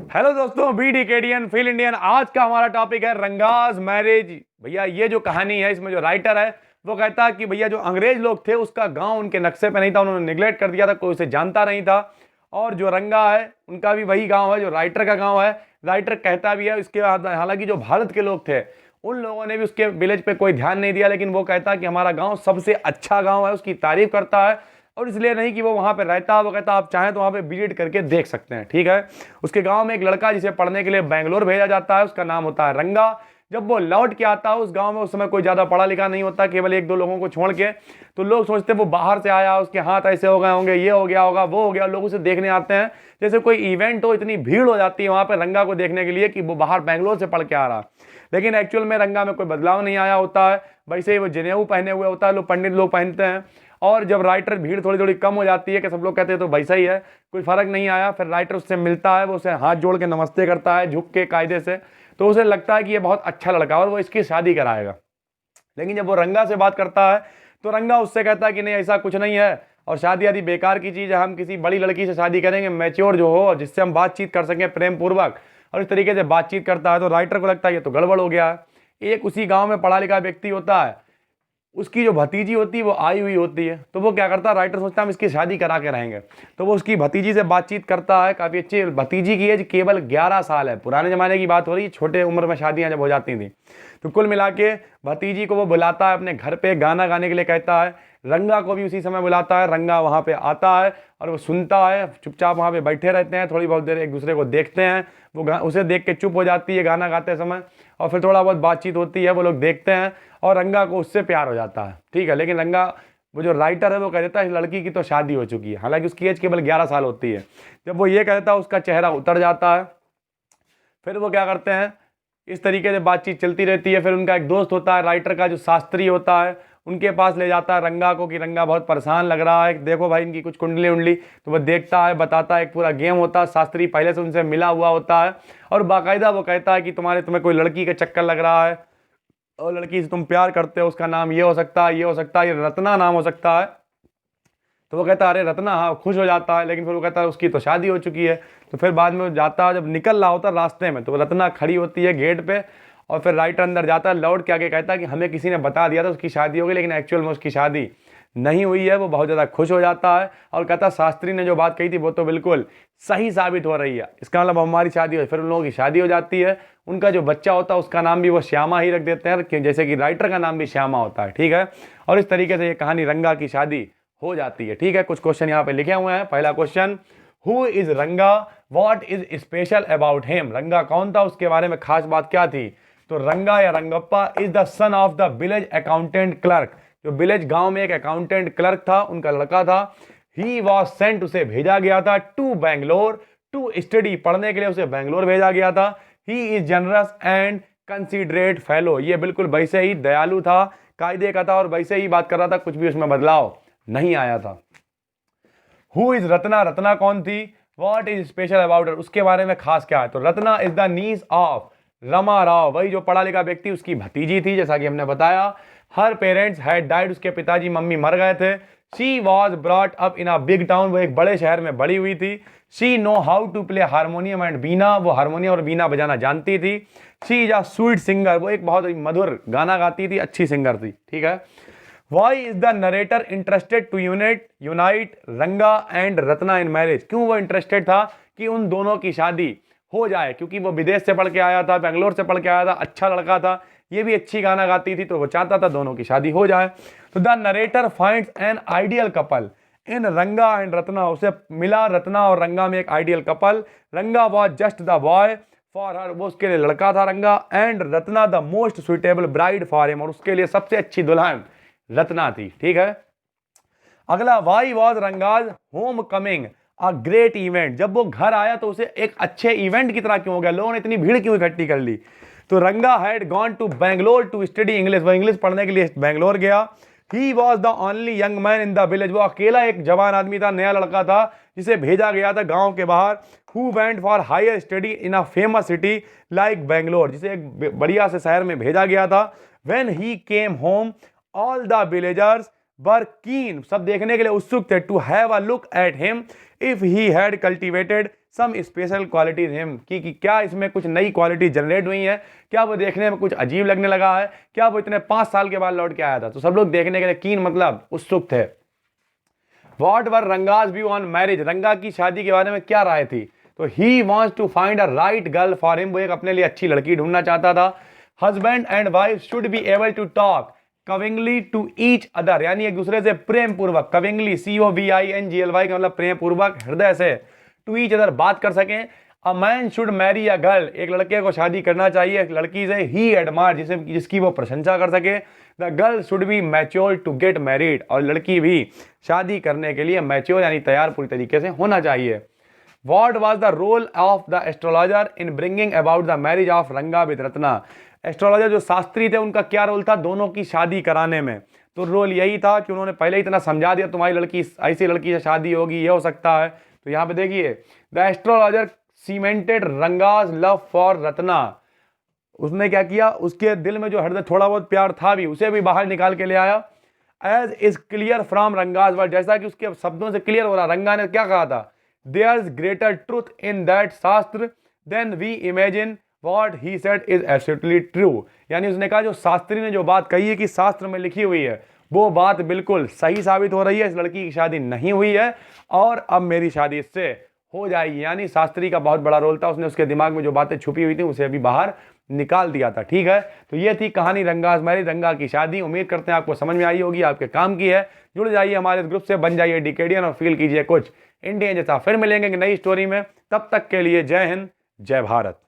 Hello दोस्तों, BDKDN feel Indian. आज का हमारा टॉपिक है रंगाज मैरिज। भैया ये जो कहानी है, इसमें जो राइटर है वो कहता है कि भैया जो अंग्रेज लोग थे उसका गांव उनके नक्शे पे नहीं था, उन्होंने निगलेक्ट कर दिया था, कोई उसे जानता नहीं था। और जो रंगा है उनका भी वही गांव है जो राइटर का गांव है। राइटर कहता भी है इसके बाद, हालांकि जो भारत के लोग थे उन लोगों ने भी उसके विलेज पे कोई ध्यान नहीं दिया, लेकिन वो कहता है कि हमारा गांव सबसे अच्छा गांव है, उसकी तारीफ करता है। और इसलिए नहीं कि वो वहां पे रहता है, वो कहता है आप चाहें तो वहां पे विजिट करके देख सकते हैं। ठीक है। उसके गांव में एक लड़का जिसे पढ़ने के लिए बेंगलोर भेजा जाता है, उसका नाम होता है रंगा। जब वो लौट के आता है उस गांव में, उस समय कोई ज्यादा पढ़ा लिखा नहीं होता, केवल एक दो लोगों को छोड़ के। तो लोग सोचते वो बाहर से आया, उसके हाथ ऐसे हो गए होंगे, ये हो गया होगा, वो हो गया। लोग उसे देखने आते हैं जैसे कोई इवेंट हो, इतनी भीड़ हो जाती है वहां पे रंगा को देखने के लिए कि वो बाहर बेंगलोर से पढ़ के आ रहा। लेकिन एक्चुअल में रंगा में कोई बदलाव नहीं आया होता है, वैसे ही वो जनेऊ पहने हुए होता है, लोग पंडित लोग पहनते हैं। और जब राइटर भीड़ थोड़ी थोड़ी कम हो जाती है कि सब लोग कहते हैं तो वैसा ही है, कोई फर्क नहीं आया। फिर राइटर उससे मिलता है, वो उसे हाथ जोड़ के नमस्ते करता है झुक के कायदे से। तो उसे लगता है कि ये बहुत अच्छा लड़का है और वो इसकी शादी कराएगा। लेकिन जब वो रंगा से बात करता है तो रंगा उससे कहता है कि नहीं, ऐसा कुछ नहीं है और शादी आदि बेकार की चीज़ है, हम किसी बड़ी लड़की से शादी करेंगे, मैच्योर जो हो, जिससे हम बातचीत कर सकें प्रेम पूर्वक। और इस तरीके से बातचीत करता है तो राइटर को लगता है ये तो गड़बड़ हो गया है। एक उसी गांव में पढ़ा लिखा व्यक्ति होता है, उसकी जो भतीजी होती है वो आई हुई होती है। तो वो क्या करता है, राइटर सोचता है हम इसकी शादी करा के रहेंगे। तो वो उसकी भतीजी से बातचीत करता है, काफ़ी अच्छी। भतीजी की एज केवल 11 साल है, पुराने ज़माने की बात हो रही है, छोटे उम्र में शादियां जब हो जाती थी। तो कुल मिला के भतीजी को वो बुलाता है अपने घर पे गाना गाने के लिए, कहता है। रंगा को भी उसी समय बुलाता है, रंगा वहाँ पे आता है और वो सुनता है, चुपचाप वहाँ पे बैठे रहते हैं, थोड़ी बहुत देर एक दूसरे को देखते हैं। वो उसे देख के चुप हो जाती है गाना गाते समय, और फिर थोड़ा बहुत बातचीत होती है, वो लोग देखते हैं और रंगा को उससे प्यार हो जाता है। ठीक है। लेकिन रंगा, वो जो राइटर है वो कह देता है इस लड़की की तो शादी हो चुकी है, हालांकि उसकी एज केवल 11 साल होती है। जब वो ये कहता है उसका चेहरा उतर जाता है। फिर वो क्या करते हैं, इस तरीके से बातचीत चलती रहती है। फिर उनका एक दोस्त होता है राइटर का, जो शास्त्री होता है, उनके पास ले जाता है रंगा को कि रंगा बहुत परेशान लग रहा है, देखो भाई इनकी कुछ कुंडली उंडली। तो वो देखता है, बताता है, एक पूरा गेम होता है। शास्त्री पहले से उनसे मिला हुआ होता है और बाकायदा वो कहता है कि तुम्हें कोई लड़की का चक्कर लग रहा है और लड़की से तुम प्यार करते हो, उसका नाम ये हो सकता है, ये हो सकता है, ये रत्ना नाम हो सकता है। तो वो कहता है अरे रत्ना, हाँ, खुश हो जाता है। लेकिन फिर वो कहता है उसकी तो शादी हो चुकी है। तो फिर बाद में वो जाता है, जब निकल रहा होता है रास्ते में, तो रत्ना खड़ी होती है गेट पे। और फिर राइटर अंदर जाता है, लौट के आगे कहता है कि हमें किसी ने बता दिया था उसकी शादी हो गई, लेकिन एक्चुअल में उसकी शादी नहीं हुई है। वो बहुत ज़्यादा खुश हो जाता है और कहता है शास्त्री ने जो बात कही थी वो तो बिल्कुल सही साबित हो रही है, इसका मतलब हमारी शादी हो। फिर उन लोगों की शादी हो जाती है। उनका जो बच्चा होता है उसका नाम भी वो श्यामा ही रख देते हैं, जैसे कि राइटर का नाम भी श्यामा होता है। ठीक है। और इस तरीके से ये कहानी रंगा की शादी हो जाती है। ठीक है। कुछ क्वेश्चन यहाँ पे लिखे हुए हैं। पहला क्वेश्चन, हु इज रंगा, what is special about him. रंगा कौन था, उसके बारे में खास बात क्या थी। तो रंगा या Rangappa is the son of the village accountant clerk. जो विलेज गांव में एक अकाउंटेंट क्लर्क था, उनका लड़का था। ही वॉज सेंट, उसे भेजा गया था, टू बैंगलोर टू स्टडी, पढ़ने के लिए उसे बैंगलोर भेजा गया था। He is generous and considerate fellow, ये बिल्कुल वैसे ही दयालु था, कायदे का था और वैसे ही बात कर रहा था, कुछ भी उसमें बदलाव नहीं आया था। हु इज रत्ना, रत्ना कौन थी। What is special about her, उसके बारे में खास क्या है। तो Ratna is the niece of Rama Rao, वही जो पढ़ा लिखा व्यक्ति, उसकी भतीजी थी, जैसा कि हमने बताया। हर पेरेंट्स हैड डाइड, उसके पिताजी मम्मी मर गए थे। She was brought up in a big town, वो एक बड़े शहर में बड़ी हुई थी। She know how to play harmonium and bina, वो हारमोनियम और बीना बजाना जानती थी। She is a sweet singer, वो एक बहुत मधुर गाना गाती थी, अच्छी सिंगर थी। ठीक है। Why is the narrator interested to unite रंगा एंड रत्ना इन मैरिज, क्यों वो इंटरेस्टेड था कि उन दोनों की शादी हो जाए। क्योंकि वो विदेश से पढ़ के आया था, बेंगलोर से पढ़ के आया था, अच्छा लड़का था, ये भी अच्छी गाना गाती थी, तो वो चाहता था दोनों की शादी हो जाए। तो the narrator finds an ideal couple in रंगा एंड रत्ना, उसे मिला रत्ना और रंगा में एक आइडियल कपल। रंगा was just the boy for her, वो उसके लिए लड़का था रंगा, and Ratna the most suitable bride for him, और उसके लिए सबसे अच्छी दुल्हन रत्ना थी। ठीक है। अगला, why was Ranga's home coming a great event, जब वो घर आया तो उसे एक अच्छे इवेंट की तरह क्यों हो गया, लोगों ने इतनी भीड़ क्यों इकट्ठी कर ली। तो Ranga had gone to Bangalore to study English, वो इंग्लिश पढ़ने के लिए बैंगलोर गया। He was the only young man in the village, वो अकेला एक जवान आदमी था, नया लड़का था, जिसे भेजा गया था गांव के बाहर। Who went for higher study in a famous city like Bangalore, जिसे एक बढ़िया से शहर में भेजा गया था। When he came home all the villagers were keen, सब देखने के लिए उत्सुक थे, to have a look at him if he had cultivated some special qualities him, कि क्या इसमें कुछ नई क्वालिटी जनरेट हुई है, क्या वो देखने में कुछ अजीब लगने लगा है, क्या वो इतने 5 साल के बाद लौट के आया था। तो सब लोग देखने के लिए कीन मतलब उत्सुक थे। What were Ranga's view on marriage? रंगा की शादी के बारे में क्या राय थी? तो he wants to find a right girl for him, वो एक अपने लिए अच्छी लड़की ढूंढना चाहता था। Husband and wife should be able to talk cooingly to each other, यानी एक दूसरे से प्रेम पूर्वक, कविंगली COVINGLY का मतलब प्रेम पूर्वक, हृदय से, टू ईच अदर बात कर सकें। A man should marry a girl, एक लड़के को शादी करना चाहिए एक लड़की से ही एडमायर, जिसकी वो प्रशंसा कर सके। The girl should be mature to get married, और लड़की भी शादी करने के लिए मैच्योर यानी तैयार पूरी तरीके से होना चाहिए। What was the role of the astrologer in bringing about the marriage of रंगा with रत्ना? एस्ट्रोलॉजर जो शास्त्री थे उनका क्या रोल था दोनों की शादी कराने में? तो रोल यही था कि उन्होंने पहले ही इतना समझा दिया तुम्हारी लड़की ऐसी लड़की से शादी होगी, ये हो सकता है। तो यहाँ पे देखिए the astrologer cemented Ranga's love for Ratna, उसने क्या किया, उसके दिल में जो हृदय थोड़ा बहुत प्यार था भी उसे भी बाहर निकाल के ले आया। As is clear from Ranga's word, जैसा कि उसके शब्दों से क्लियर हो रहा, रंगा ने क्या कहा था, there is greater truth in that shastra than we imagine what he said is absolutely true, यानी उसने कहा जो शास्त्री ने जो बात कही है कि शास्त्र में लिखी हुई है वो बात बिल्कुल सही साबित हो रही है। इस लड़की की शादी नहीं हुई है और अब मेरी शादी इससे हो जाएगी, यानी शास्त्री का बहुत बड़ा रोल था, उसने उसके दिमाग में जो बातें छुपी हुई थी उसे अभी बाहर निकाल दिया था। ठीक है, तो ये थी कहानी रंगाज मैरिज, रंगा की शादी। उम्मीद करते हैं आपको समझ में आई होगी, आपके काम की है। जुड़ जाइए हमारे इस ग्रुप से, बन जाइए डिकेडियन और फील कीजिए कुछ इंडियन जैसा। फिर मिलेंगे नई स्टोरी में, तब तक के लिए जय हिंद जय भारत।